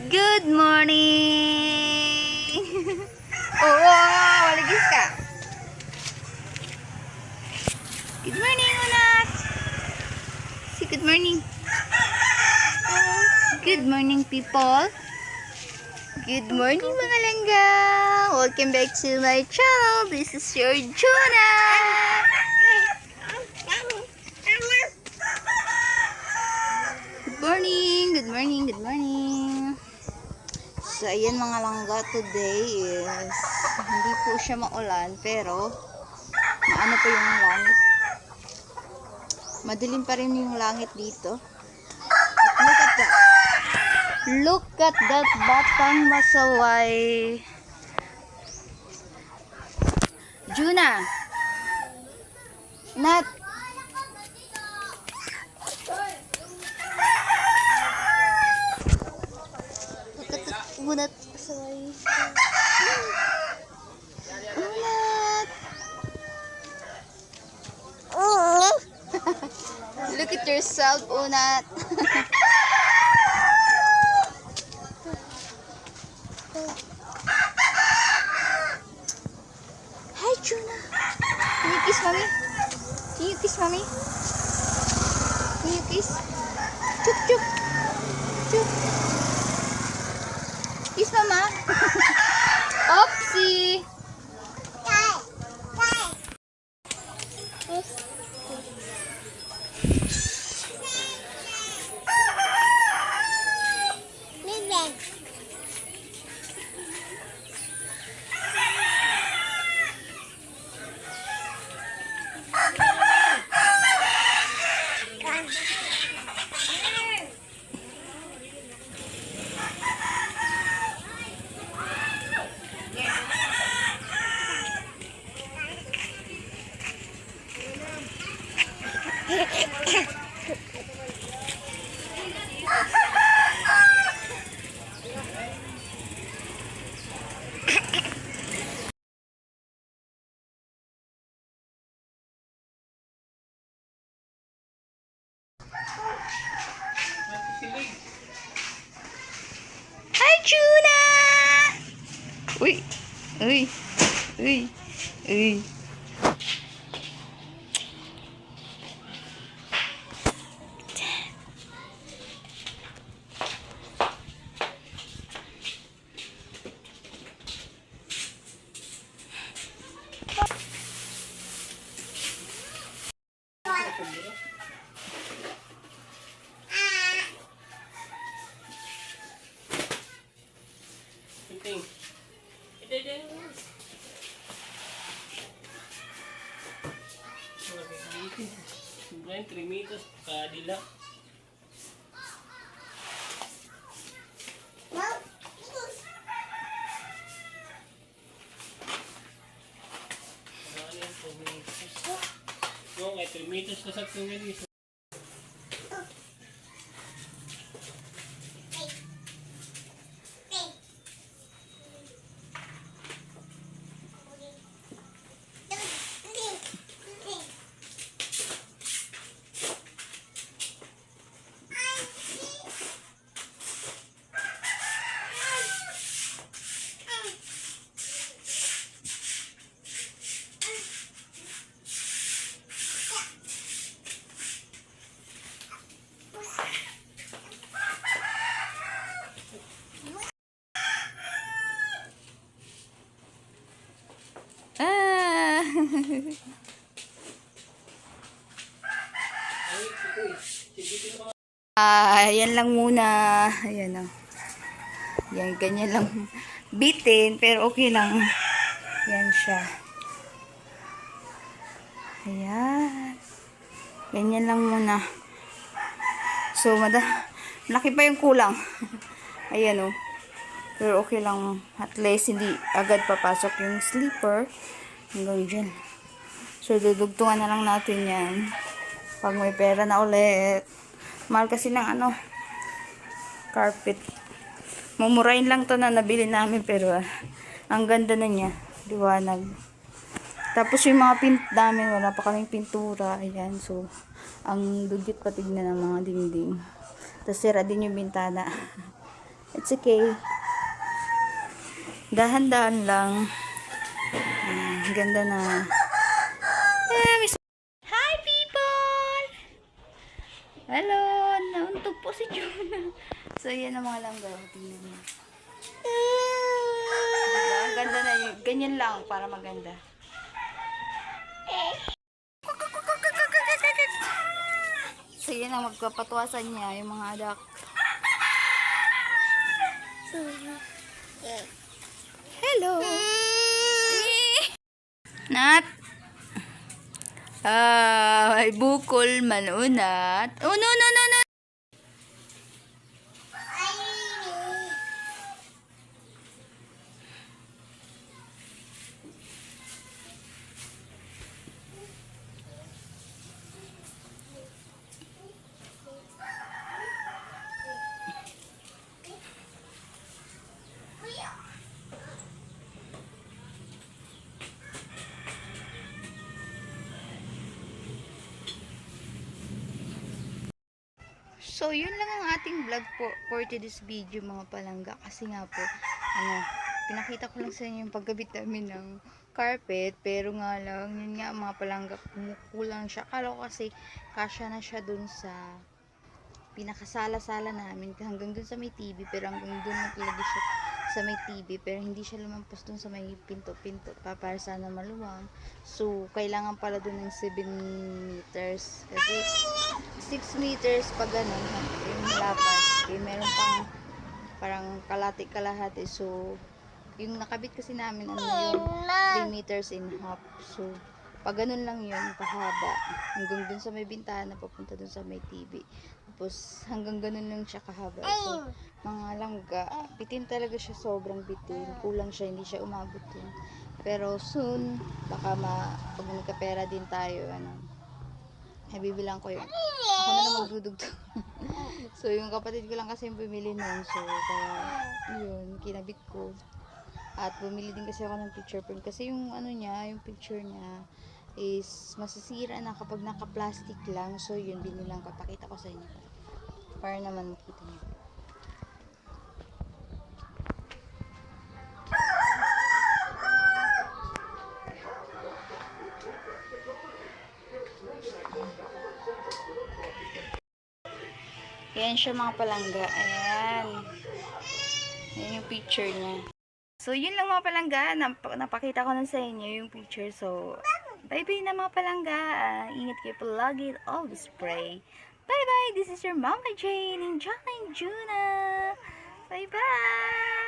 Good morning! Oo, waligis ka. Good morning, anak. Say good morning. Good morning, people. Good morning, mga langga. Welcome back to my channel. This is your Jonah. Good morning, good morning, good morning. So, ayan mga langga, today is hindi po siya maulan, pero maano po yung langit. Madilim pa rin yung langit dito. At look at that. Look at that batang masaway. Juna. Nat. Unat masaway. Unat. Look at yourself, Unat. Hi, Juna. Can you kiss mommy? Can you kiss mommy? Can you kiss? Chuk chuk. Chuk. Kiss mama. Oopsie. Hi, Juna! Uy! Uy! Uy! Uy! Sebenarnya 3 meters kadila. No, ay 3 meters na sa tingin. Ah! Yan lang muna. Ayan o. Yan, ganyan lang. Bitin, pero okay lang. Yan siya. Ayan. Ganyan lang muna. So, malaki pa yung kulang. Ayan o. Pero okay lang. At least, hindi agad papasok yung sleeper. Hanggang dyan. So, dudugtungan na lang natin yan. Pag may pera na ulit. Mahal kasi ng carpet. Mumurahin lang to na nabili namin. Pero, ang ganda na niya. Liwanag. Tapos yung mga pint namin, wala pa kaming pintura. Ayan. So, ang dugit pa tignan ng mga dingding. Tapos, sira din yung bintana. It's okay. Dahan-dahan lang. Ganda na. Hi, people! Hello! Nauntog po si Jonah. So, yan ang mga langga. Tingnan mo. Diba? Ganda na yun. Ganyan lang para maganda. So, yan ang magpapatuwasan niya, yung mga adak. Hello! Nat! May bukol manunat. Oh, no, no, no, no! So, yun lang ang ating vlog for today's video, mga palangga. Kasi nga po, pinakita ko lang sa inyo yung pagkabit namin ng carpet. Pero nga lang, yun nga mga palangga, kumukulang siya. Akala ko kasi kasya na siya dun sa pinakasala-sala namin. Hanggang dun sa may TV. Pero hanggang dun naglagay siya sa may TV. Pero hindi siya lumampos dun sa may pinto-pinto para sana maluwang. So, kailangan pala dun ng 7 meters. Kasi 6 meters pag ganun, yung lapat. Okay, meron pang parang kalahati. So, yung nakabit kasi namin, yung 3 meters and half. So, pag ganun lang yun, pahaba. Hanggang dun sa may bintana, papunta dun sa may TV. Tapos, hanggang ganun lang siya kahaba. So, mga langga, bitin talaga siya, sobrang bitin. Kulang siya, hindi siya umabot yun. Pero soon, baka pag magkapera din tayo, ay bibilang ko yun. Ako na lang magdudugtog. So, yung kapatid ko lang kasi yung bumili nun. So, kaya, yun, kinabit ko. At bumili din kasi ako ng picture frame. Kasi yung yung picture niya is masisira na kapag naka-plastic lang. So, yun, binilang ko. Pakita ko sa inyo. Para naman makita niyo. Ayan siya mga palangga. Ayan. Ayan yung picture niya. So, yun lang mga palangga. Napakita ko na sa inyo yung picture. So, bye-bye na mga palangga. Ingat kayo palagi. Always pray. Bye-bye. This is your Mama Jane. Enjoy, Juna. Bye-bye.